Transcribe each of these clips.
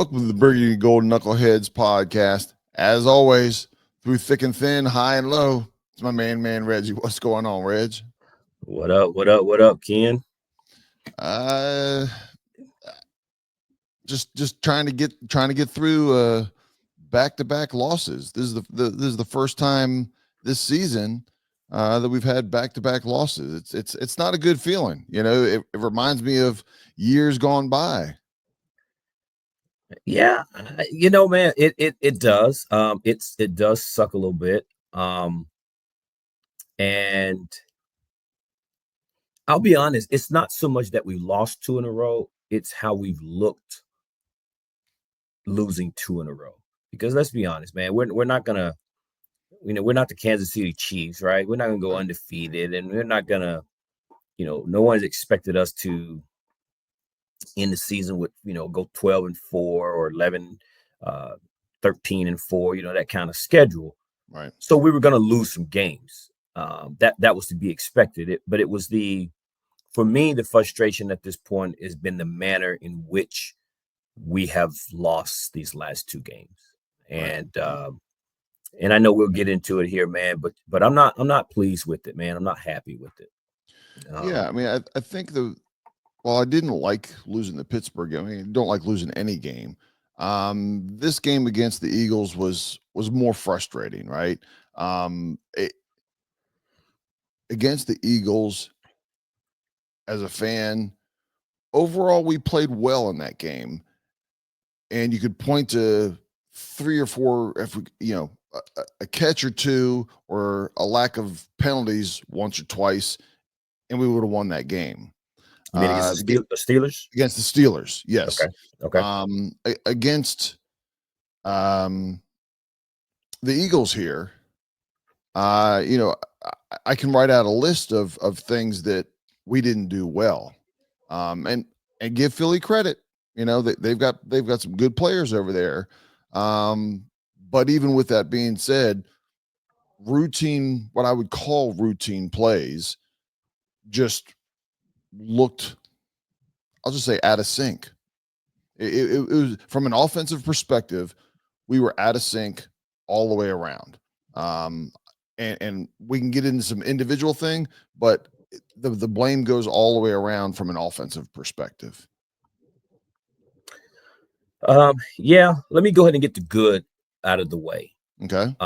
Welcome to the Burgundy Gold Knuckleheads podcast. As always, through thick and thin, high and low, it's my man Reggie. What's going on, Reg? What up? What up? What up, Ken? Uh, just trying to get through back-to-back losses. This is the first time this season that we've had back-to-back losses. It's not a good feeling. You know, it reminds me of years gone by. Yeah, man, it does. It does suck a little bit. And I'll be honest, it's not so much that we lost two in a row; it's how we've looked losing two in a row. Because let's be honest, man, we're not gonna, we're not the Kansas City Chiefs, right? We're not gonna go undefeated, and we're not gonna, no one's expected us to end the season with, go 12-4 or 11, 13-4, that kind of schedule. Right. So we were going to lose some games. That was to be expected. But it was for me, the frustration at this point has been the manner in which we have lost these last two games. And and I know we'll get into it here, man, but I'm not pleased with it, man. I'm not happy with it. Yeah, I mean, I think well, I didn't like losing the Pittsburgh game. I mean, don't like losing any game. This game against the Eagles was more frustrating, right? Against the Eagles, as a fan, overall we played well in that game, and you could point to three or four, if we, a catch or two, or a lack of penalties once or twice, and we would have won that game. You mean against the Steelers? Against the Steelers, yes. Okay. Against the Eagles here, I can write out a list of things that we didn't do well, and give Philly credit. They've got some good players over there, but even with that being said, what I would call routine plays just looked, I'll just say, out of sync. It was, from an offensive perspective, we were out of sync all the way around. And we can get into some individual thing, but the blame goes all the way around from an offensive perspective. Yeah, let me go ahead and get the good out of the way. Okay.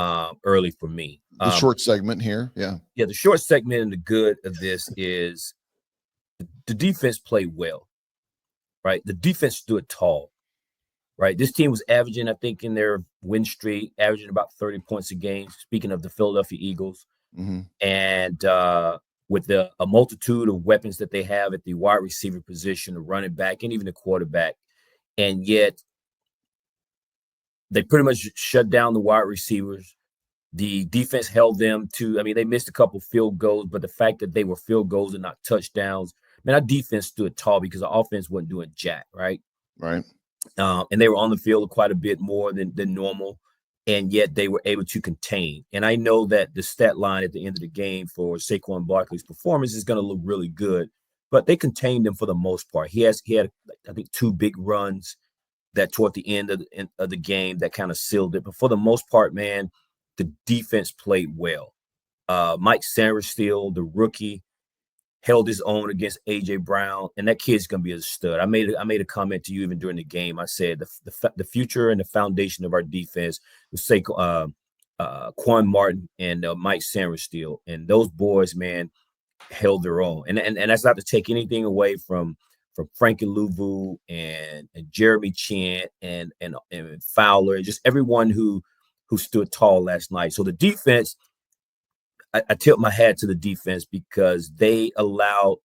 Early for me. The short segment here. Yeah. Yeah, the short segment and the good of this is the defense played well, right? The defense stood tall, right? This team was averaging, I think, in their win streak, averaging about 30 points a game. Speaking of the Philadelphia Eagles. Mm-hmm. And with a multitude of weapons that they have at the wide receiver position, the running back, and even the quarterback. And yet they pretty much shut down the wide receivers. The defense held them to, they missed a couple field goals, but the fact that they were field goals and not touchdowns, man, our defense stood tall because the offense wasn't doing jack, right? Right. And they were on the field quite a bit more than normal, and yet they were able to contain. And I know that the stat line at the end of the game for Saquon Barkley's performance is going to look really good, but they contained him for the most part. He had, I think, two big runs that toward the end of the game that kind of sealed it. But for the most part, man, the defense played well. Mike Sainristil, the rookie, held his own against A.J. Brown, and that kid's going to be a stud. I made a comment to you even during the game. I said the future and the foundation of our defense was Quan Martin and Mike Sainristil, and those boys, man, held their own. And that's not to take anything away from Frankie Louvu and Jeremy Chin and Fowler, and just everyone who stood tall last night. So the defense, I tilt my hat to the defense because they allowed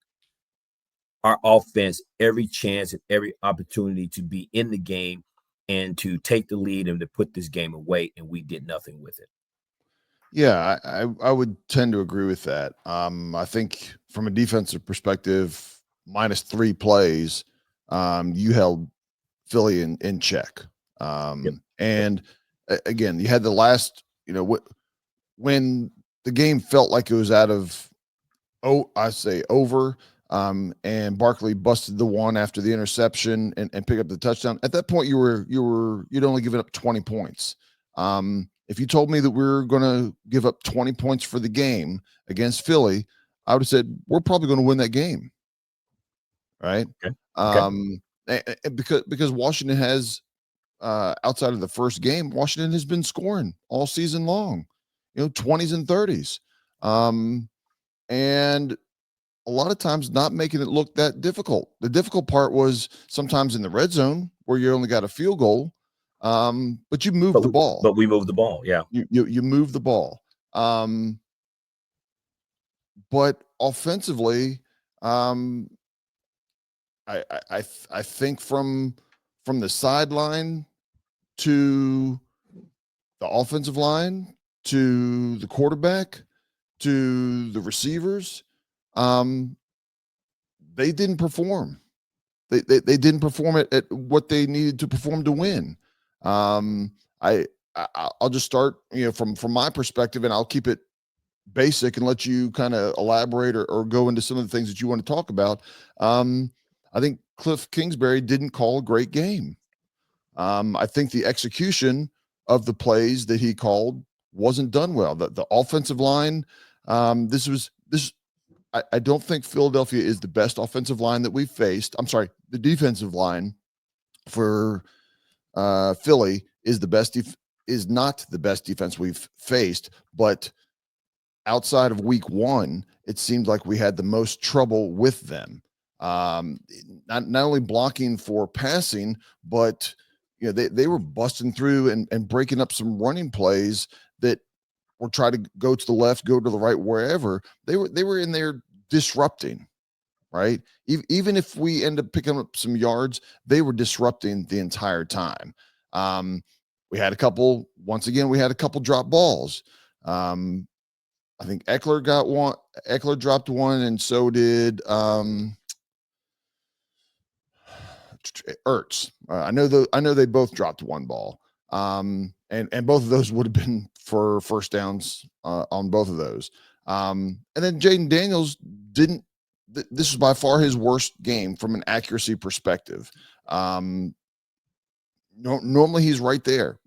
our offense every chance and every opportunity to be in the game and to take the lead and to put this game away, and we did nothing with it. Yeah, I would tend to agree with that. I think from a defensive perspective, -3 plays, you held Philly in check. Yep. And again, you had the last, when the game felt like it was out of, I say over, and Barkley busted the one after the interception and picked up the touchdown. At that point, you'd only given up 20 points. If you told me that we were going to give up 20 points for the game against Philly, I would have said we're probably going to win that game, right? Okay. Okay. Because Washington has, outside of the first game, Washington has been scoring all season long, 20s and 30s, and a lot of times not making it look that difficult. The difficult part was sometimes in the red zone where you only got a field goal, but you moved the ball. But we moved the ball, yeah. You move the ball. But offensively, I think from the sideline to the offensive line to the quarterback to the receivers, they didn't perform. They didn't perform at what they needed to perform to win. I'll just start, from my perspective, and I'll keep it basic and let you kind of elaborate or go into some of the things that you want to talk about. I think Cliff Kingsbury didn't call a great game. I think the execution of the plays that he called wasn't done well. The offensive line, I don't think Philadelphia is the best offensive line that we've faced. I'm sorry, the defensive line for Philly is not the best defense we've faced, but outside of week one, it seemed like we had the most trouble with them. Not only blocking for passing, but they were busting through and breaking up some running plays that were trying to go to the left, go to the right, wherever. They were in there disrupting, right? Even if we end up picking up some yards, they were disrupting the entire time. We had a couple drop balls. I think Eckler got one. Eckler dropped one, and so did Ertz. I know they both dropped one ball. And both of those would have been for first downs on both of those. And then Jaden Daniels didn't. This is by far his worst game from an accuracy perspective. Normally he's right there,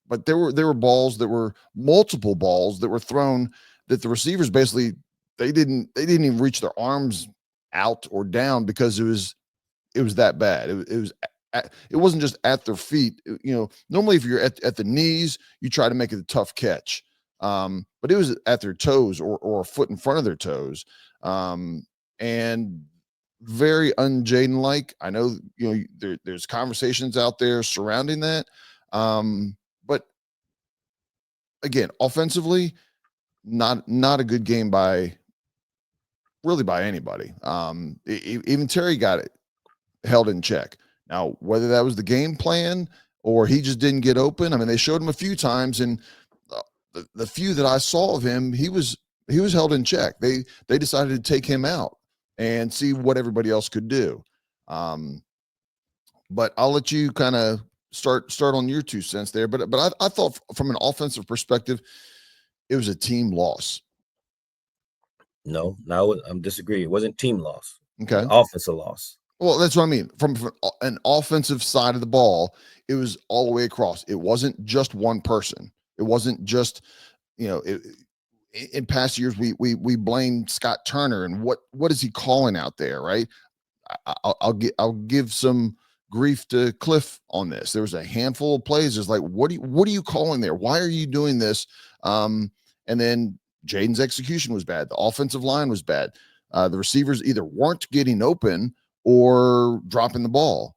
but there were balls that were multiple balls that were thrown that the receivers basically they didn't even reach their arms out or down because it was that bad. It wasn't just at their feet. Normally if you're at the knees, you try to make it a tough catch. But it was at their toes or a foot in front of their toes. And very un-Jaden-like. I know, there's conversations out there surrounding that. But again, offensively, not a good game by anybody. Even Terry got it held in check. Now, whether that was the game plan or he just didn't get open, I mean, they showed him a few times, and the few that I saw of him, he was held in check. They decided to take him out and see what everybody else could do. But I'll let you kind of start on your 2 cents there. But I thought from an offensive perspective, it was a team loss. No, I'm disagreeing. It wasn't team loss. Okay. Offensive loss. Well, that's what I mean. From an offensive side of the ball, it was all the way across. It wasn't just one person. It wasn't just, in past years, we blame Scott Turner and what is he calling out there, right? I'll give some grief to Cliff on this. There was a handful of plays. It's like, what are you calling there? Why are you doing this? And then Jaden's execution was bad. The offensive line was bad. The receivers either weren't getting open or dropping the ball.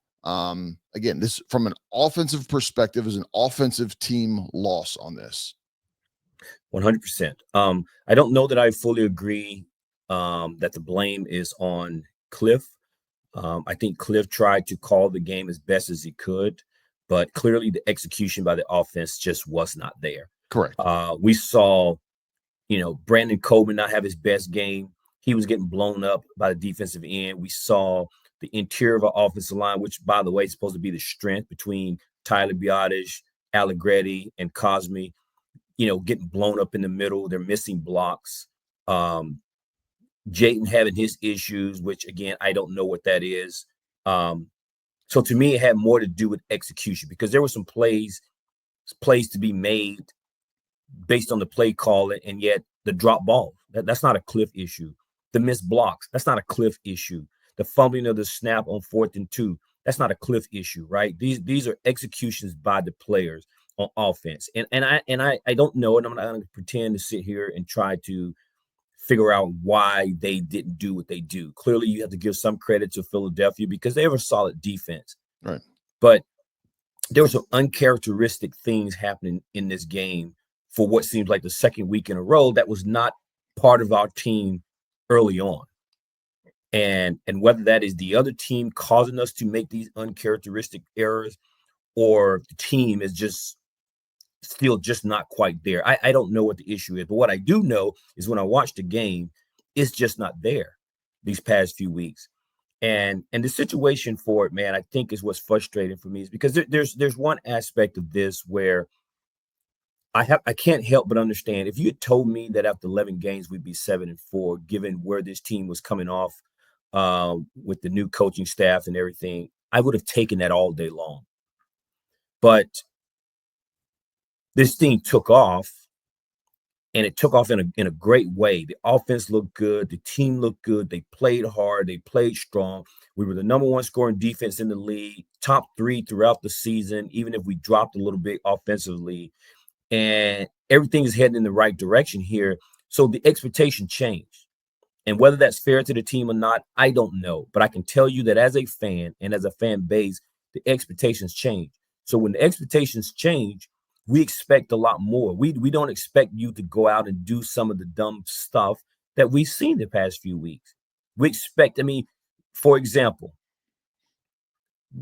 Again, this from an offensive perspective is an offensive team loss on this. 100%. I don't know that I fully agree that the blame is on Cliff. I think Cliff tried to call the game as best as he could, but clearly the execution by the offense just was not there. Correct. We saw, Brandon Coleman not have his best game. He was getting blown up by the defensive end. We saw the interior of our offensive line, which, by the way, is supposed to be the strength between Tyler Biadasz, Allegretti, and Cosme, getting blown up in the middle. They're missing blocks. Jayden having his issues, which again, I don't know what that is. So to me, it had more to do with execution because there were some plays to be made based on the play call, and yet the drop ball, that's not a Cliff issue. The missed blocks, that's not a Cliff issue. The fumbling of the snap on 4th and 2, that's not a Cliff issue, right? These are executions by the players on offense. And I don't know, and I'm not going to pretend to sit here and try to figure out why they didn't do what they do. Clearly, you have to give some credit to Philadelphia because they have a solid defense. Right. But there were some uncharacteristic things happening in this game for what seems like the second week in a row that was not part of our team early on. And whether that is the other team causing us to make these uncharacteristic errors or the team is just still just not quite there. I don't know what the issue is, but what I do know is when I watch the game, it's just not there these past few weeks. And the situation for it, man, I think is what's frustrating for me is because there's one aspect of this where I can't help but understand. If you had told me that after 11 games we'd be 7-4, given where this team was coming off with the new coaching staff and everything, I would have taken that all day long. But this thing took off, and it took off in a great way. The offense looked good. The team looked good. They played hard. They played strong. We were the number one scoring defense in the league, top 3 throughout the season, even if we dropped a little bit offensively. And everything is heading in the right direction here. So the expectation changed. And whether that's fair to the team or not, I don't know. But I can tell you that as a fan and as a fan base, the expectations change. So when the expectations change, we expect a lot more. We don't expect you to go out and do some of the dumb stuff that we've seen the past few weeks. We expect, for example,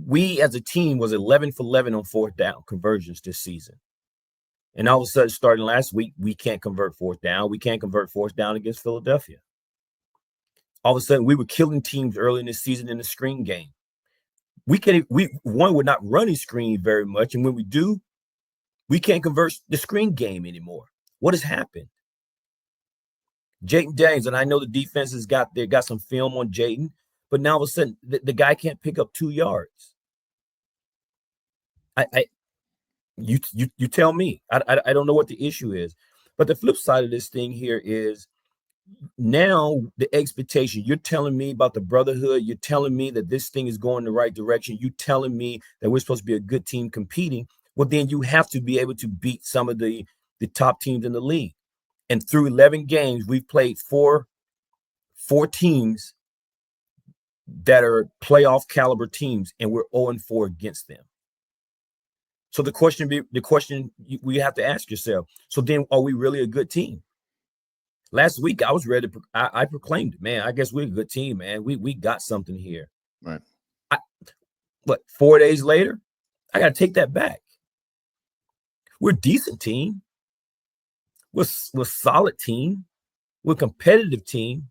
we as a team was 11 for 11 on 4th down conversions this season. And all of a sudden, starting last week, we can't convert 4th down. We can't convert 4th down against Philadelphia. All of a sudden, we were killing teams early in the season in the screen game. We're not running screen very much. And when we do, we can't convert the screen game anymore. What has happened? Jayden Daniels, and I know the defense has got some film on Jayden, but now all of a sudden the guy can't pick up 2 yards. You tell me. I don't know what the issue is. But the flip side of this thing here is now the expectation. You're telling me about the brotherhood. You're telling me that this thing is going the right direction. You're telling me that we're supposed to be a good team competing. Well, then you have to be able to beat some of the top teams in the league. And through 11 games, we've played four teams that are playoff caliber teams, and we're 0-4 against them. So the question we have to ask yourself, so then are we really a good team? Last week, I was ready. I proclaimed it, man. I guess we're a good team, man. We got something here. Right. 4 days later, I got to take that back. We're a decent team. We're a solid team. We're a competitive team.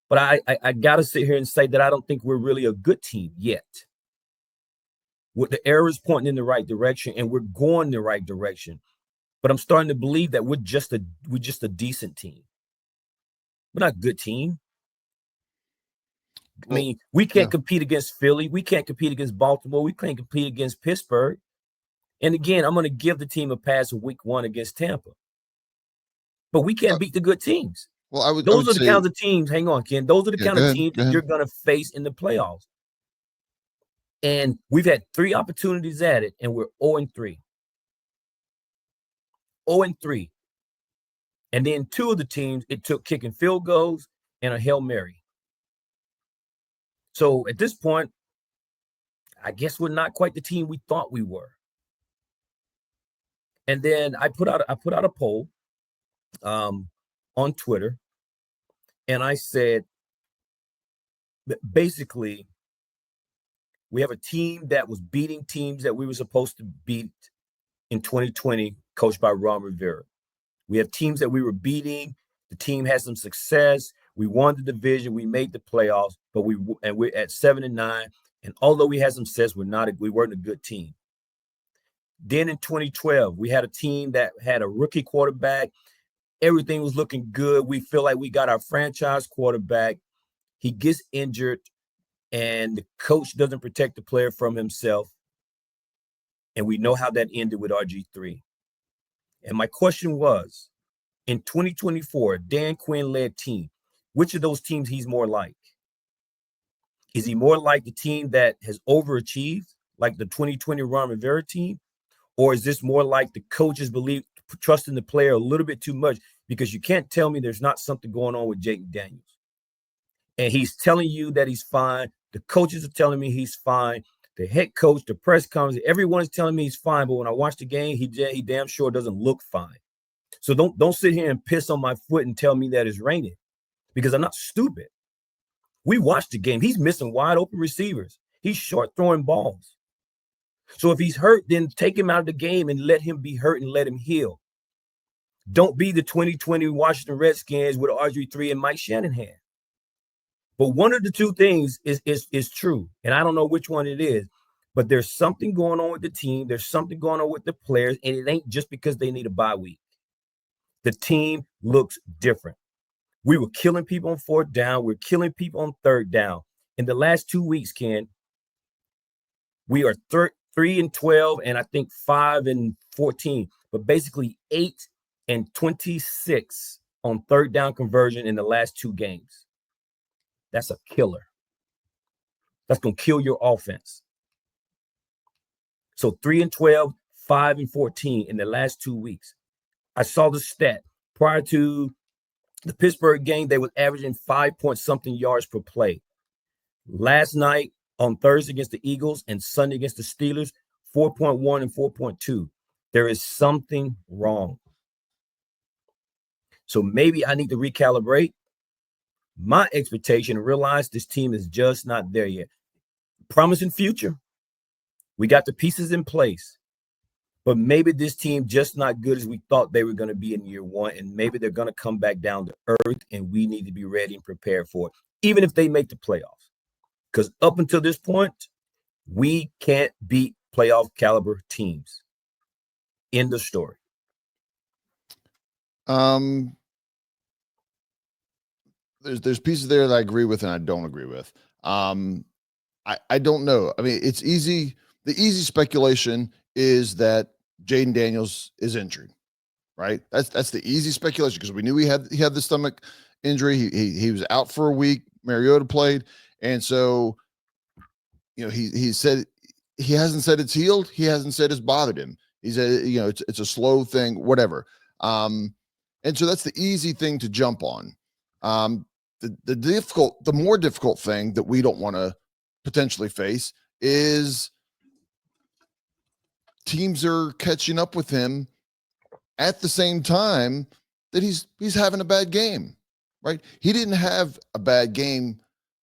But I got to sit here and say that I don't think we're really a good team yet. With the arrows pointing in the right direction, and we're going the right direction. But I'm starting to believe that we're just a decent team. We're not a good team. Well, we can't compete against Philly. We can't compete against Baltimore. We can't compete against Pittsburgh. And again, I'm going to give the team a pass in week 1 against Tampa. But we can't beat the good teams. Well, those are the kinds of teams. Hang on, Ken. Those are the kind of teams that you're going to face in the playoffs. And we've had 3 opportunities at it, and we're 0-3. 0-3. And then 2 of the teams, it took kicking field goals and a Hail Mary. So at this point, I guess we're not quite the team we thought we were. And then I put out a poll on Twitter, and I said that basically we have a team that was beating teams that we were supposed to beat in 2020, coached by Ron Rivera. We have teams that we were beating. The team had some success. We won the division. We made the playoffs, but we're at 7-9. And although we had some success, we weren't a good team. Then in 2012, we had a team that had a rookie quarterback, Everything was looking good. We feel like we got our franchise quarterback. He gets injured, and the coach doesn't protect the player from himself. And we know how that ended with RG3. And my question was, in 2024, Dan Quinn-led team, which of those teams he's more like? Is he more like the team that has overachieved, like the 2020 Ron Rivera team? Or is this more like the coaches trusting the player a little bit too much? Because you can't tell me there's not something going on with Jayden Daniels. And he's telling you that he's fine. The coaches are telling me he's fine. The head coach, the press conference, everyone is telling me he's fine. But when I watch the game, he damn sure doesn't look fine. So don't sit here and piss on my foot and tell me that it's raining, because I'm not stupid. We watched the game. He's missing wide open receivers. He's short throwing balls. So if he's hurt, then take him out of the game and let him be hurt and let him heal. Don't be the 2020 Washington Redskins with RG3 and Mike Shanahan. But one of the two things is true, and I don't know which one it is, but there's something going on with the team. There's something going on with the players, and it ain't just because they need a bye week. The team looks different. We were killing people on fourth down. We're killing people on third down. In the last 2 weeks, Ken, we are 3-12, and I think 5-14, but basically 8-26 on third down conversion in the last 2 games. That's a killer. That's going to kill your offense. So 3-12, 5-14 in the last 2 weeks. I saw the stat prior to the Pittsburgh game. They were averaging 5-point-something yards per play. Last night on Thursday against the Eagles and Sunday against the Steelers, 4.1 and 4.2. There is something wrong. So maybe I need to recalibrate my expectation and realize this team is just not there yet. Promising future. We got the pieces in place. But maybe this team just not good as we thought they were going to be in year one. And maybe they're going to come back down to earth, and we need to be ready and prepared for it, even if they make the playoffs. Because up until this point, we can't beat playoff caliber teams. End of story. There's pieces there that I agree with and I don't agree with. I don't know. I mean, it's easy. The easy speculation is that Jayden Daniels is injured, right? That's the easy speculation, because we knew he had the stomach injury. He was out for a week. Mariota played, and so he said he hasn't said it's healed. He hasn't said it's bothered him. He said it's a slow thing, whatever. And so that's the easy thing to jump on. The more difficult thing that we don't want to potentially face is teams are catching up with him at the same time that he's having a bad game, right? He didn't have a bad game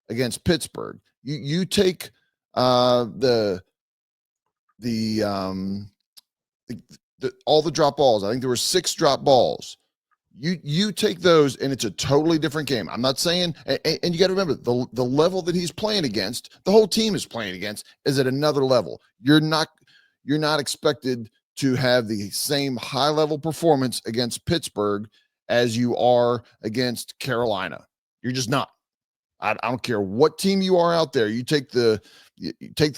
against Pittsburgh. You take all the drop balls. I think there were 6 drop balls. You take those and it's a totally different game. I'm not saying, and you got to remember the level that he's playing against, the whole team is playing against, is at another level. You're not expected to have the same high level performance against Pittsburgh as you are against Carolina. You're just not. I don't care what team you are out there. You take the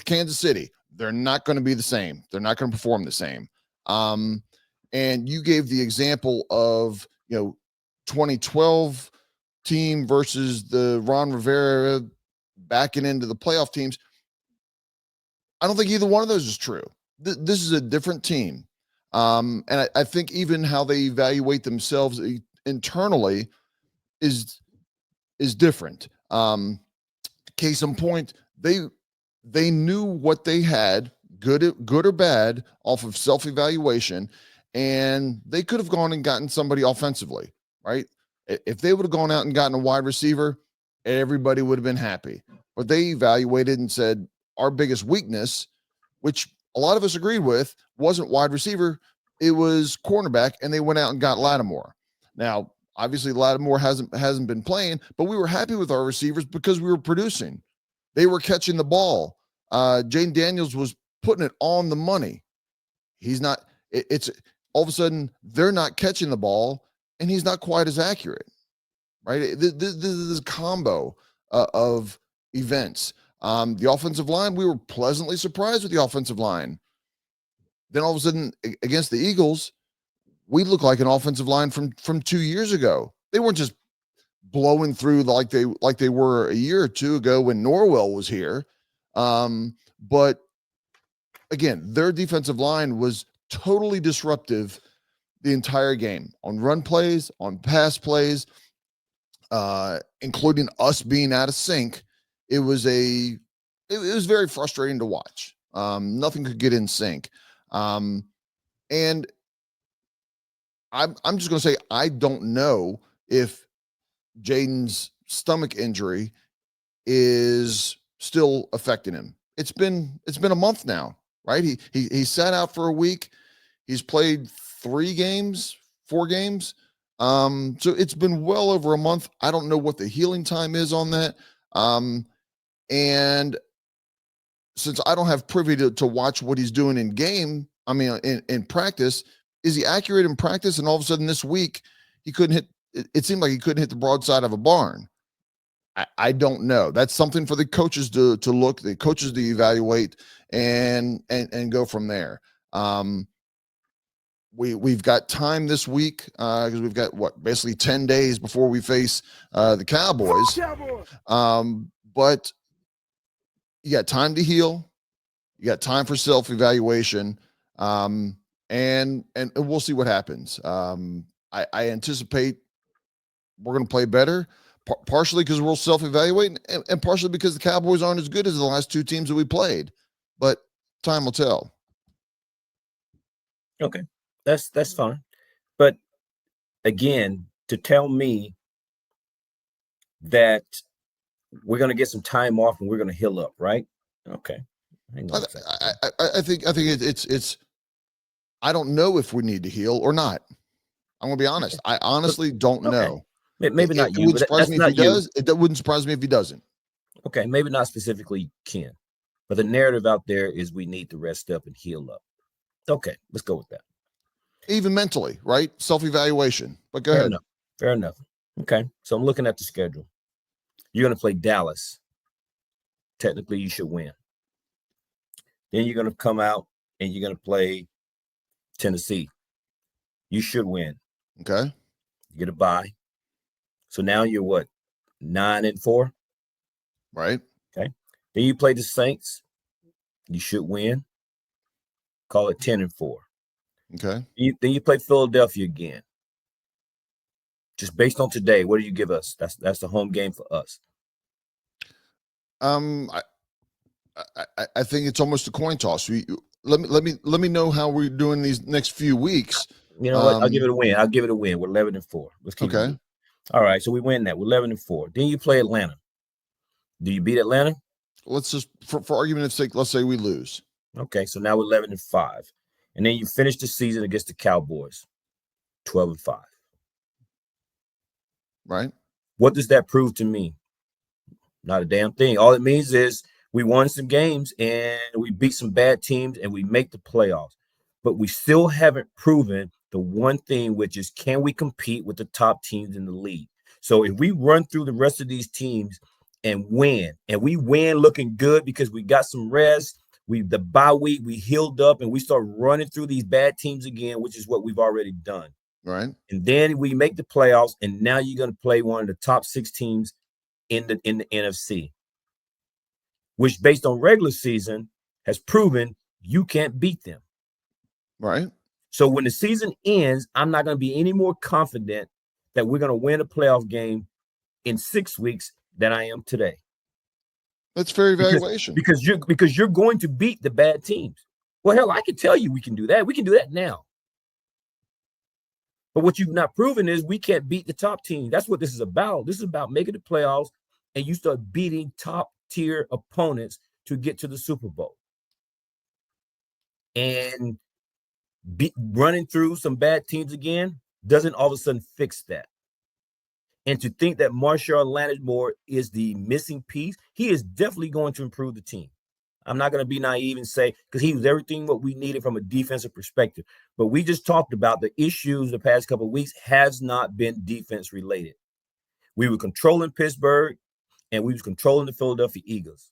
Kansas City. They're not going to be the same. They're not going to perform the same. And you gave the example of 2012 team versus the Ron Rivera backing into the playoff teams. I don't think either one of those is true. This is a different team. And I think even how they evaluate themselves internally is different. Case in point, they knew what they had, good or bad, off of self-evaluation, and they could have gone and gotten somebody offensively, right? If they would have gone out and gotten a wide receiver, everybody would have been happy. But they evaluated and said, our biggest weakness, which a lot of us agreed with, wasn't wide receiver, it was cornerback, and they went out and got Lattimore. Now, obviously, Lattimore hasn't been playing, but we were happy with our receivers because we were producing. They were catching the ball. Jayden Daniels was putting it on the money. He's not. It's all of a sudden they're not catching the ball, and he's not quite as accurate, right? This is a combo of events. The offensive line, we were pleasantly surprised with the offensive line. Then all of a sudden, against the Eagles, we look like an offensive line from 2 years ago. They weren't just blowing through like they were a year or two ago when Norwell was here. But again, their defensive line was totally disruptive the entire game on run plays, on pass plays, including us being out of sync. It was very frustrating to watch. Nothing could get in sync. And I'm just going to say, I don't know if Jaden's stomach injury is still affecting him. It's been a month now, right? He sat out for a week. He's played 4 games. So it's been well over a month. I don't know what the healing time is on that. And since I don't have privy to watch what he's doing in game, I mean, in practice, is he accurate in practice? And all of a sudden this week, he couldn't hit. It seemed like he couldn't hit the broadside of a barn. I don't know. That's something for the coaches to look, the coaches to evaluate and go from there. We've got time this week because we've got basically 10 days before we face the Cowboys. But you got time to heal. You got time for self-evaluation. And we'll see what happens. I anticipate we're going to play better, partially because we'll self-evaluate and partially because the Cowboys aren't as good as the last 2 teams that we played. But time will tell. Okay, that's fine. But again, to tell me that we're going to get some time off and we're going to heal up, right? Okay. I think it's I don't know if we need to heal or not. I'm going to be honest. I honestly don't know. Maybe not you. It would surprise me if he does. It wouldn't surprise me if he doesn't. Okay, maybe not specifically Ken, but the narrative out there is we need to rest up and heal up. Okay, let's go with that. Even mentally, right? Self-evaluation. But go ahead. Fair enough. Okay, so I'm looking at the schedule. You're going to play Dallas. Technically, you should win. Then you're going to come out and you're going to play Tennessee. You should win. Okay. You get a bye. So now you're what? 9-4? Right. Okay. Then you play the Saints. You should win. Call it 10-4. Okay. Then you play Philadelphia again. Just based on today, what do you give us? That's the home game for us. I think it's almost a coin toss. Let me know how we're doing these next few weeks. You know what? I'll give it a win. We're 11-4. Let's keep it. All right, so we win that. We're 11-4. Then you play Atlanta. Do you beat Atlanta? Let's just, for argument's sake, let's say we lose. Okay, so now we're 11-5, and then you finish the season against the Cowboys, 12-5. Right. What does that prove to me? Not a damn thing. All it means is we won some games and we beat some bad teams and we make the playoffs. But we still haven't proven the one thing, which is, can we compete with the top teams in the league? So if we run through the rest of these teams and we win looking good because we got some rest, the bye week, we healed up and we start running through these bad teams again, which is what we've already done. Right. And then we make the playoffs, and now you're going to play one of the top 6 teams in the NFC, which based on regular season has proven you can't beat them. Right. So when the season ends, I'm not going to be any more confident that we're going to win a playoff game in 6 weeks than I am today. That's fair evaluation. Because you're going to beat the bad teams. Well, hell, I can tell you we can do that. We can do that now. But what you've not proven is we can't beat the top team. That's what this is about. This is about making the playoffs and you start beating top tier opponents to get to the Super Bowl. And running through some bad teams again doesn't all of a sudden fix that. And to think that Marshawn Lattimore is the missing piece, he is definitely going to improve the team. I'm not going to be naive and say, because he was everything what we needed from a defensive perspective. But we just talked about the issues the past couple of weeks has not been defense related. We were controlling Pittsburgh and we was controlling the Philadelphia Eagles.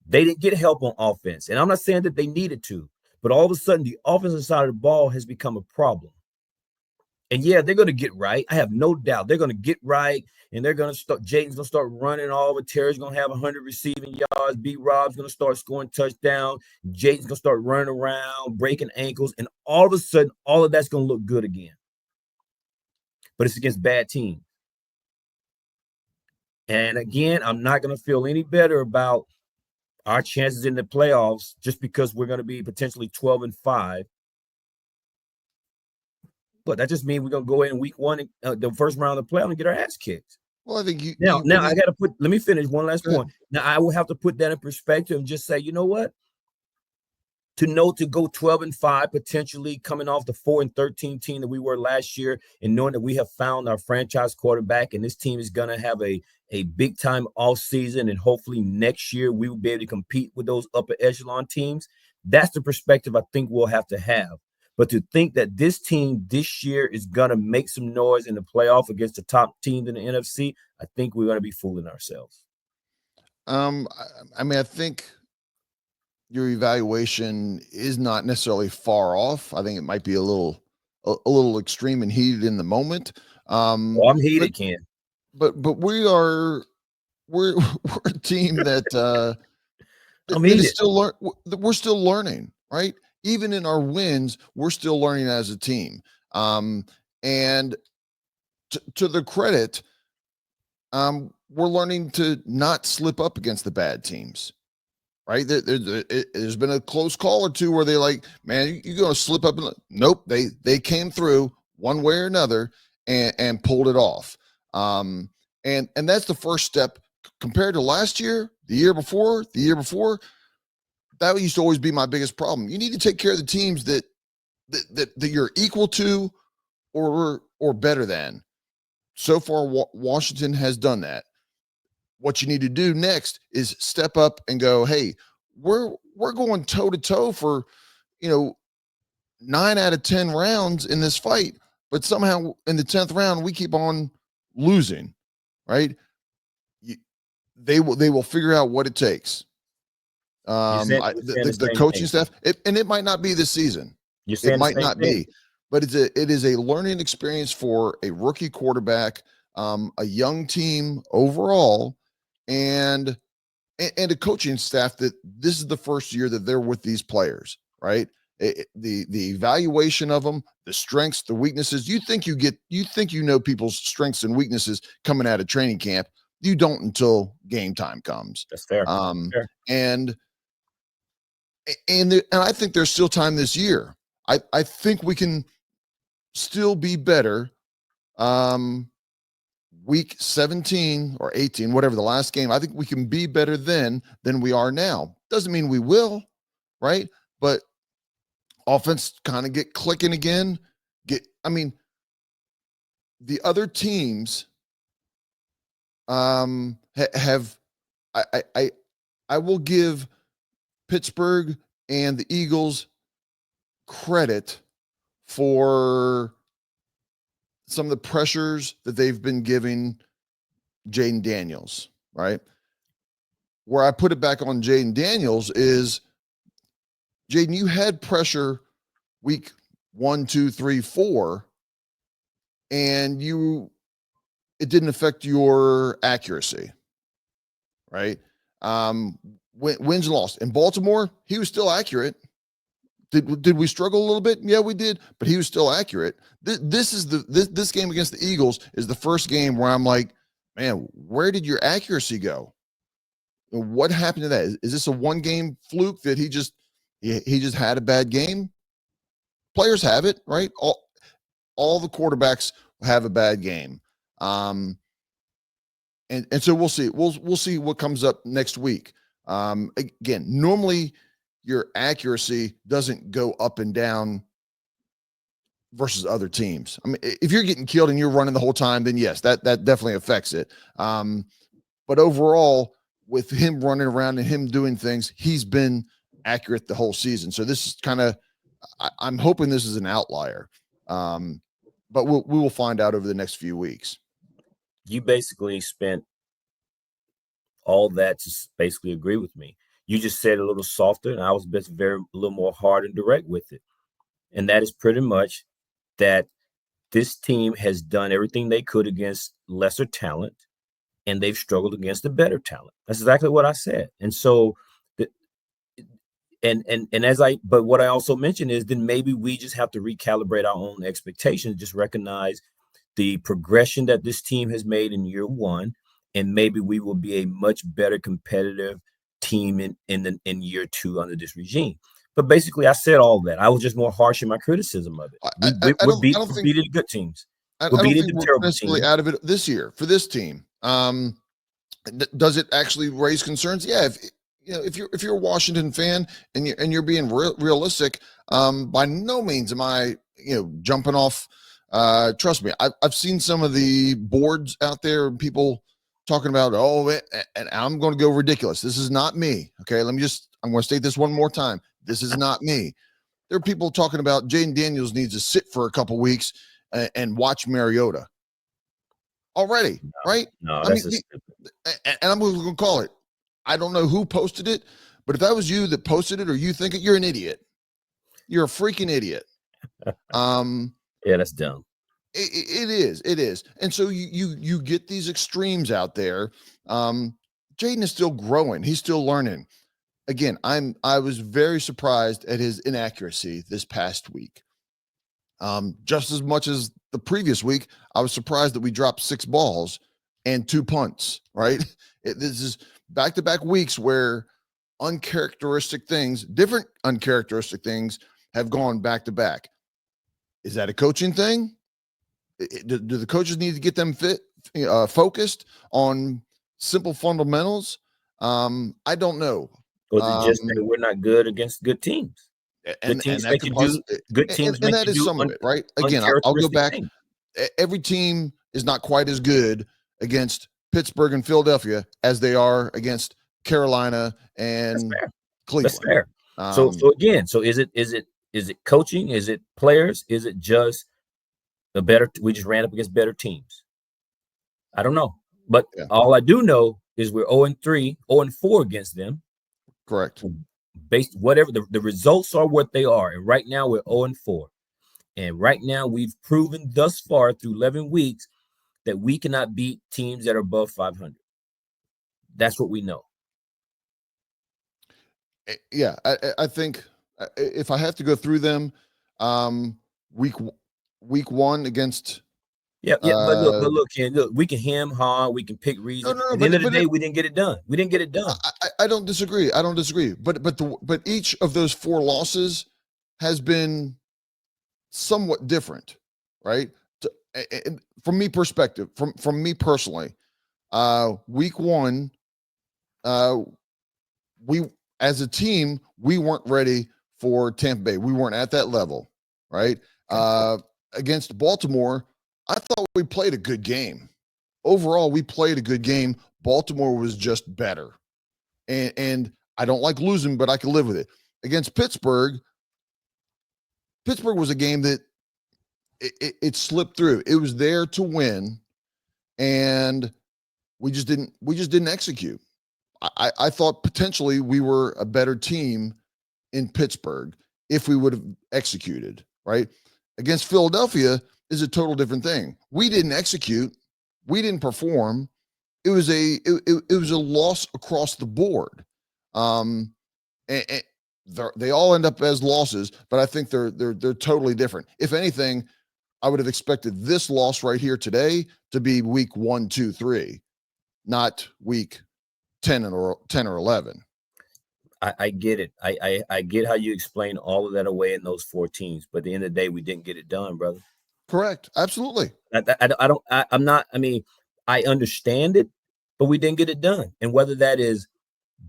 They didn't get help on offense. And I'm not saying that they needed to, but all of a sudden the offensive side of the ball has become a problem. And yeah, they're going to get right. I have no doubt they're going to get right, and they're going to start. Jayden's going to start running all over. Terry's going to have 100 receiving yards. B. Rob's going to start scoring touchdowns. Jayden's going to start running around, breaking ankles, and all of a sudden, all of that's going to look good again. But it's against bad teams. And again, I'm not going to feel any better about our chances in the playoffs just because we're going to be potentially 12-5. But that just means we're going to go in week one, the first round of the playoff, and get our ass kicked. Well, I think now I got to let me finish one last point. Now I will have to put that in perspective and just say, you know what? To go 12-5, potentially coming off the 4-13 team that we were last year, and knowing that we have found our franchise quarterback, and this team is going to have a big time off season, and hopefully next year we will be able to compete with those upper echelon teams. That's the perspective I think we'll have to have. But to think that this team this year is going to make some noise in the playoff against the top teams in the NFC, I think we're going to be fooling ourselves. I mean, I think your evaluation is not necessarily far off. I think it might be a little extreme and heated in the moment. I'm heated, Ken. But we're a team that we're still learning, right? Even in our wins, we're still learning as a team. And to the credit, we're learning to not slip up against the bad teams, right? There's been a close call or two where they're like, man, you're going to slip up. Nope, they came through one way or another and pulled it off. And that's the first step compared to last year, the year before. That used to always be my biggest problem. You need to take care of the teams that you're equal to or better than. So far, Washington has done that. What you need to do next is step up and go, hey, we're going toe to toe for 9 out of 10 rounds in this fight, but somehow in the 10th round we keep on losing, right? They will figure out what it takes. The coaching staff, it might not be this season. It might not be, but it is a learning experience for a rookie quarterback, a young team overall, and a coaching staff that this is the first year that they're with these players, right? The evaluation of them, the strengths, the weaknesses. You think you know people's strengths and weaknesses coming out of training camp. You don't until game time comes. That's fair. Fair. And I think there's still time this year. I think we can still be better. Week 17 or 18, whatever the last game, I think we can be better then than we are now. Doesn't mean we will, right? But offense kind of get clicking again. The other teams have I will give Pittsburgh and the Eagles credit for some of the pressures that they've been giving Jayden Daniels, right? Where I put it back on Jayden Daniels is, Jayden, you had pressure week 1, 2, 3, 4, and it didn't affect your accuracy, right? Wins and loss. In Baltimore, he was still accurate. Did we struggle a little bit? Yeah, we did, but he was still accurate. This game against the Eagles is the first game where I'm like, man, where did your accuracy go? What happened to that? Is this a one-game fluke that he just had a bad game? Players have it, right? All the quarterbacks have a bad game. And so we'll see. We'll see what comes up next week. Again, normally your accuracy doesn't go up and down versus other teams. I mean, if you're getting killed and you're running the whole time, then yes, that definitely affects it. But overall, with him running around and him doing things, he's been accurate the whole season. So this is kind of, I'm hoping this is an outlier. But we will find out over the next few weeks. You basically spent all that to basically agree with me. You just said a little softer, and I was a little more hard and direct with it. And that is pretty much that this team has done everything they could against lesser talent, and they've struggled against the better talent. That's exactly what I said. And so, but what I also mentioned is then maybe we just have to recalibrate our own expectations, just recognize the progression that this team has made in year one, and maybe we will be a much better competitive team in year two under this regime. But basically, I said all that. I was just more harsh in my criticism of it. We're beating the good teams. We're beating the terrible teams. Out of it this year for this team. Does it actually raise concerns? Yeah. If you're a Washington fan and you're being realistic, by no means am I jumping off. Trust me, I've seen some of the boards out there and people talking about, and I'm going to go ridiculous. This is not me. Okay. I'm going to state this one more time. This is not me. There are people talking about Jaden Daniels needs to sit for a couple weeks and watch Mariota already. Right. No, and I'm going to call it. I don't know who posted it, but if that was you that posted it or you think it, you're an idiot. You're a freaking idiot. Yeah, that's dumb. It is. And so you get these extremes out there. Jaden is still growing. He's still learning. Again, I was very surprised at his inaccuracy this past week. Just as much as the previous week, I was surprised that we dropped 6 balls and 2 punts, right? This is back-to-back weeks where different uncharacteristic things have gone back-to-back. Is that a coaching thing? Do the coaches need to get them focused on simple fundamentals? I don't know. Or is it just that we're not good against good teams? And good teams that make you do good teams, and that is some of it, right? Again, I'll go back. Things. Every team is not quite as good against Pittsburgh and Philadelphia as they are against Carolina and Cleveland. That's fair. So is it coaching? Is it players? Is it just we just ran up against better teams? I don't know. But all I do know is we're 0-3, 0-4 against them. Correct. Based whatever the results are what they are. And right now we're 0-4. And right now we've proven thus far through 11 weeks that we cannot beat teams that are above 500. That's what we know. Yeah, I think if I have to go through them, week one against. But look, Ken, we can hem-haw, we can pick reasons. At the end of the day, we didn't get it done. We didn't get it done. I don't disagree. But each of those 4 losses has been somewhat different, right? From me perspective, from me personally, week one, we as a team, we weren't ready for Tampa Bay. We weren't at that level, right? Against Baltimore, I thought we played a good game. Overall, we played a good game. Baltimore was just better. And I don't like losing, but I can live with it. Against Pittsburgh was a game that it slipped through. It was there to win, and we just didn't execute. I thought potentially we were a better team in Pittsburgh if we would have executed, right? Against Philadelphia is a total different thing. We didn't execute. We didn't perform. It was a loss across the board. And they all end up as losses, but I think they're totally different. If anything, I would have expected this loss right here today to be week 1, 2, 3, not week 10 or 11. I get it. I get how you explain all of that away in those 4 teams, but at the end of the day, we didn't get it done, brother. Correct. Absolutely. I understand it, but we didn't get it done. And whether that is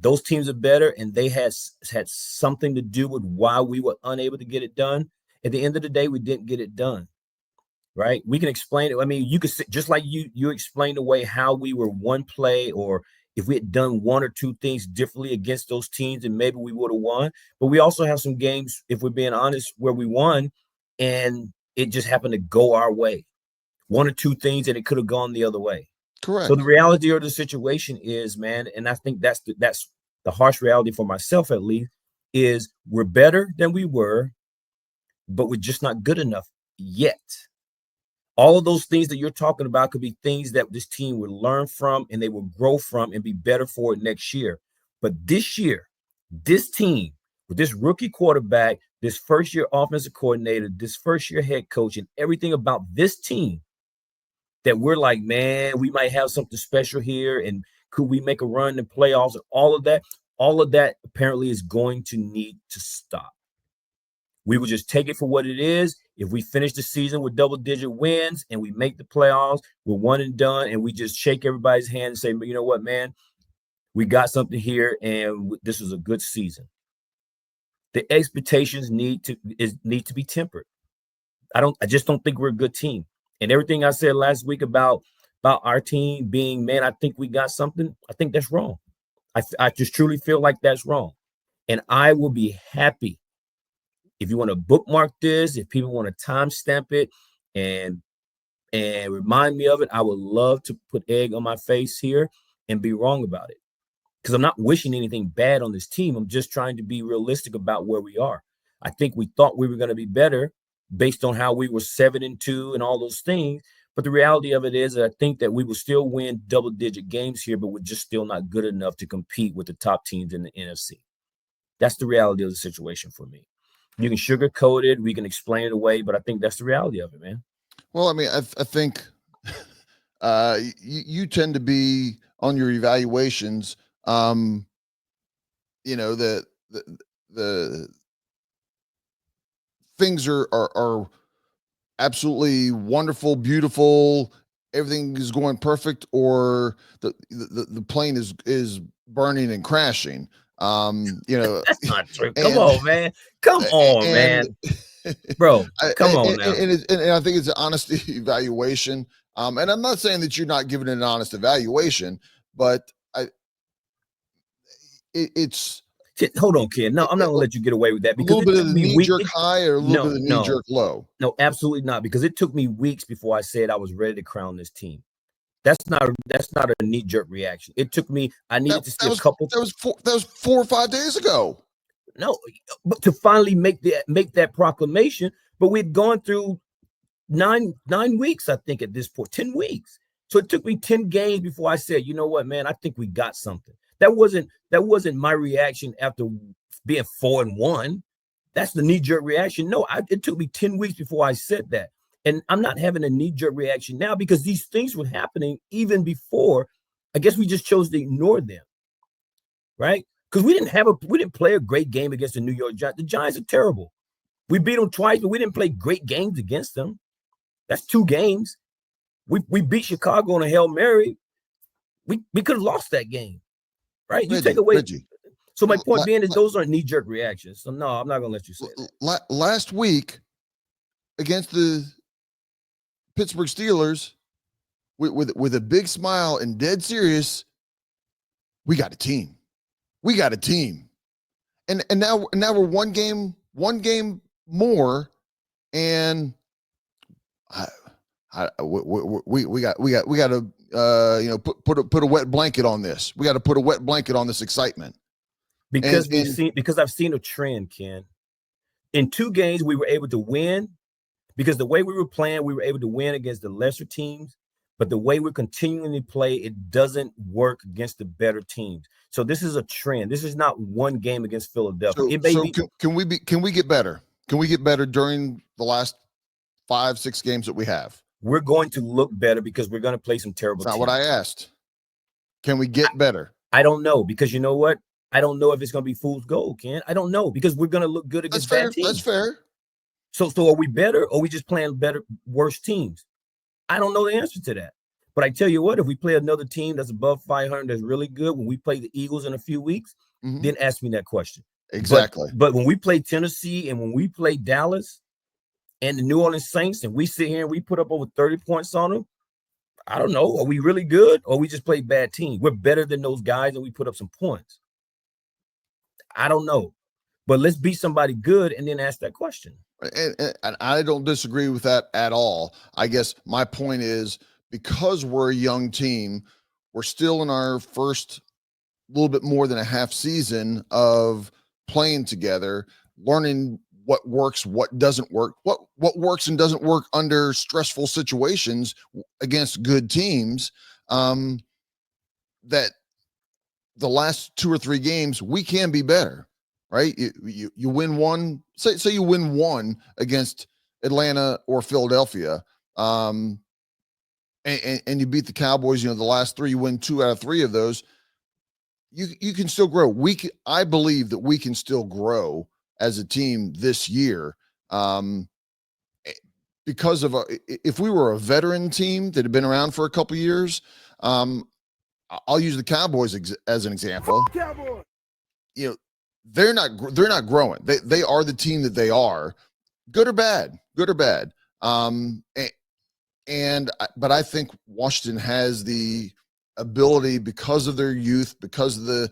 those teams are better and they had something to do with why we were unable to get it done, at the end of the day, we didn't get it done. Right? We can explain it. I mean, you could just like you explained away how we were one play or if we had done one or two things differently against those teams, then maybe we would have won. But we also have some games, if we're being honest, where we won and it just happened to go our way. One or two things and it could have gone the other way. Correct. So the reality of the situation is, man, and I think that's the harsh reality for myself, at least, is we're better than we were, but we're just not good enough yet. All of those things that you're talking about could be things that this team would learn from and they will grow from and be better for it next year. But this year, this team with this rookie quarterback, this first-year offensive coordinator, this first-year head coach, and everything about this team that we're like, man, we might have something special here, and could we make a run in the playoffs? And all of that apparently is going to need to stop. We will just take it for what it is. If we finish the season with double-digit wins and we make the playoffs, we're one and done, and we just shake everybody's hand and say, you know what, man, we got something here, and this is a good season. The expectations need to be tempered. I just don't think we're a good team. And everything I said last week about our team being, man, I think we got something, I think that's wrong. I just truly feel like that's wrong. And I will be happy if you want to bookmark this, if people want to timestamp it and remind me of it. I would love to put egg on my face here and be wrong about it, because I'm not wishing anything bad on this team. I'm just trying to be realistic about where we are. I think we thought we were going to be better based on how we were 7-2 and all those things. But the reality of it is that I think that we will still win double-digit games here, but we're just still not good enough to compete with the top teams in the NFC. That's the reality of the situation for me. You can sugarcoat it, we can explain it away, but I think that's the reality of it, man. Well, I mean, I think you tend to be on your evaluations. The things are absolutely wonderful, beautiful. Everything is going perfect, or the plane is burning and crashing. That's not true. Come on, man. Come on, man. Bro, come on now. And I think it's an honest evaluation. And I'm not saying that you're not giving it an honest evaluation, but it's hold on, kid. No, I'm not gonna let you get away with that, because a little bit of the knee-jerk high or a little bit of the knee-jerk low. No, absolutely not, because it took me weeks before I said I was ready to crown this team. That's not a knee-jerk reaction. It took me. I needed to see a couple. That was 4 or 5 days ago. No, but to finally make that proclamation. But we'd gone through nine weeks, I think, at this point, 10 weeks. So it took me 10 games before I said, you know what, man, I think we got something. That wasn't my reaction after being 4-1. That's the knee-jerk reaction. No, it took me 10 weeks before I said that. And I'm not having a knee-jerk reaction now, because these things were happening even before. I guess we just chose to ignore them, right? Because we didn't play a great game against the New York Giants. The Giants are terrible. We beat them twice, but we didn't play great games against them. That's 2 games. We beat Chicago on a Hail Mary. We could have lost that game, right? You take away. Reggie, so my point being is those aren't knee-jerk reactions. So no, I'm not going to let you say that. Last week against the Pittsburgh Steelers, with a big smile and dead serious, we got a team. We got a team. And now we're one game more, and we got to put a wet blanket on this. We got to put a wet blanket on this excitement. Because I've seen a trend, Ken. In 2 games we were able to win, because the way we were playing, we were able to win against the lesser teams. But the way we're continuing to play, it doesn't work against the better teams. So this is a trend. This is not one game against Philadelphia. Can we get better? Can we get better during the last 5-6 games that we have? We're going to look better, because we're going to play some terrible That's not teams. what I asked. Can we get better? I don't know, because you know what? I don't know if it's going to be fool's gold, Ken. I don't know, because we're going to look good against bad teams. That's fair. So are we better, or are we just playing worse teams? I don't know the answer to that. But I tell you what, if we play another team that's above 500, that's really good, when we play the Eagles in a few weeks, then ask me that question. Exactly. But when we play Tennessee and when we play Dallas and the New Orleans Saints, and we sit here and we put up over 30 points on them, I don't know. Are we really good, or we just play bad team? We're better than those guys, and we put up some points. I don't know, but let's beat somebody good and then ask that question. And I don't disagree with that at all. I guess my point is, because we're a young team, we're still in our first little bit more than a half season of playing together, learning what works, what doesn't work, what works and doesn't work under stressful situations against good teams. That the last 2 or 3 games we can be better, right? You win one, say you win one against Atlanta or Philadelphia, and you beat the Cowboys. The last 3, you win 2 out of 3 of those. You can still grow. I believe that we can still grow as a team this year, because of if we were a veteran team that had been around for a couple years. I'll use the Cowboys as an example. Cowboys. They're not growing. They are the team that they are, good or bad. But I think Washington has the ability, because of their youth, because of the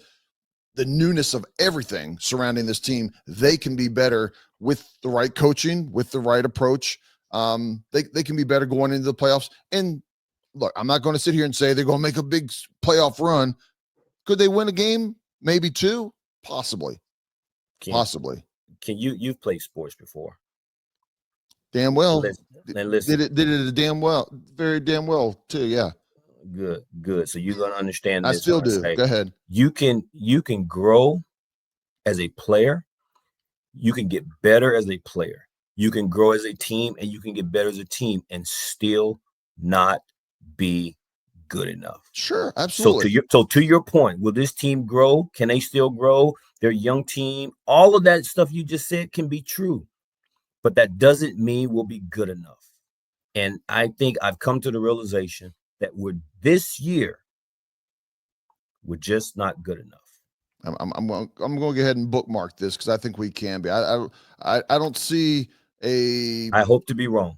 newness of everything surrounding this team. They can be better with the right coaching, with the right approach. They can be better going into the playoffs. And look, I'm not going to sit here and say they're going to make a big playoff run. Could they win a game? Maybe 2? Possibly. Possibly. You've played sports before? Damn well. Listen. Did it damn well. Very damn well too. Yeah. Good. So you're going to understand this. I still do. Go ahead. You can grow as a player. You can get better as a player. You can grow as a team, and you can get better as a team and still not be good enough. Sure, absolutely. So to your point, will this team grow? Can they still grow? They're a young team. All of that stuff you just said can be true, but that doesn't mean we'll be good enough. And I think I've come to the realization that this year, we're just not good enough. I'm going to go ahead and bookmark this, because I think we can be. I don't see a. I hope to be wrong.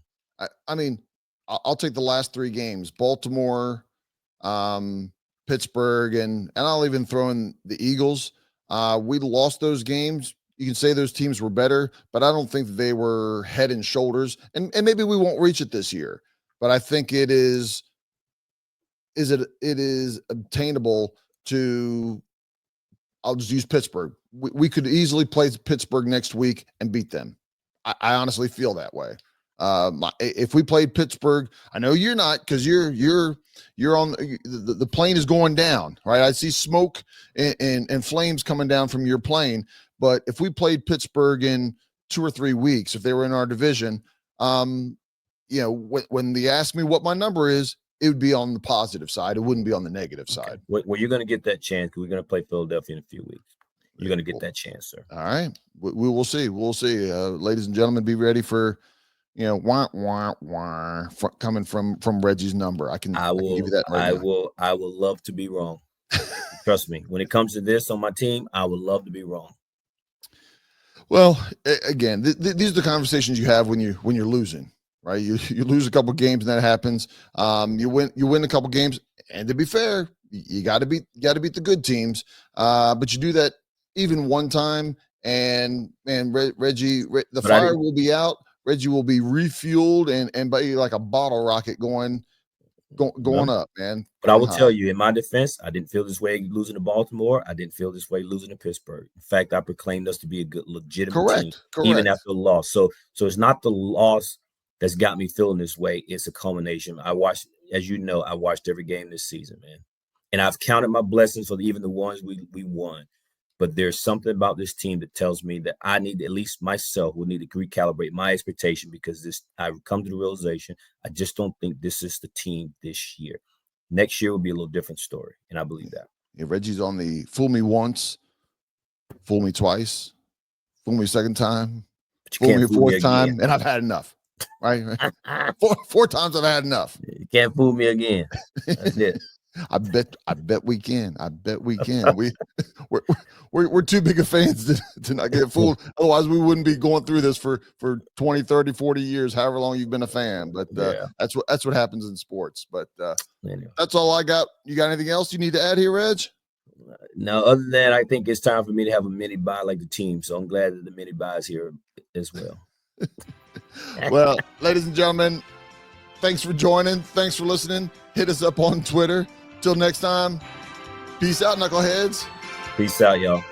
I mean, I'll take the last 3 games: Baltimore, Pittsburgh, and I'll even throw in the Eagles. We lost those games. You can say those teams were better, but I don't think that they were head and shoulders. And maybe we won't reach it this year, but I think it is obtainable to. I'll just use Pittsburgh. We could easily play Pittsburgh next week and beat them. I honestly feel that way. If we played Pittsburgh, I know you're not, because you're on the plane is going down, right? I see smoke and flames coming down from your plane. But if we played Pittsburgh in 2 or 3 weeks, if they were in our division, when they ask me what my number is, it would be on the positive side. It wouldn't be on the negative side. Well, you're going to get that chance, because we're going to play Philadelphia in a few weeks. You're going to get that chance, sir. All right. We will see. We'll see. Ladies and gentlemen, be ready for, coming from Reggie's number. I can give you that right now. I will love to be wrong. Trust me. When it comes to this on my team, I would love to be wrong. Well, again, these are the conversations you have when you're losing, right? You lose a couple of games and that happens. You win a couple of games, and to be fair, you got to beat the good teams. But you do that even one time, and Reggie, the fire will be out. Reggie will be refueled and be like a bottle rocket going up, man. But I will tell you, in my defense, I didn't feel this way losing to Baltimore. I didn't feel this way losing to Pittsburgh. In fact, I proclaimed us to be a good, legitimate team, even after the loss. So it's not the loss that's got me feeling this way. It's a culmination. I watched every game this season, man. And I've counted my blessings for even the ones we won. But there's something about this team that tells me that I need, at least myself, will need to recalibrate my expectation, because I've come to the realization I just don't think this is the team this year. Next year will be a little different story, and I believe that. Yeah, Reggie's on the fool me once, fool me twice, fool me a second time, fool me a fourth time, and I've had enough. Right? Four times I've had enough. You can't fool me again. That's it. I bet we can. I bet we can. We're we're too big of fans to not get fooled. Otherwise, we wouldn't be going through this for 20, 30, 40 years, however long you've been a fan. But that's what happens in sports. But Anyway. that's all I got. You got anything else you need to add here, Reg? Now, other than that, I think it's time for me to have a mini bye like the team. So I'm glad that the mini bye is here as well. Well, ladies and gentlemen, thanks for joining. Thanks for listening. Hit us up on Twitter. Till next time, peace out, knuckleheads. Peace out, y'all.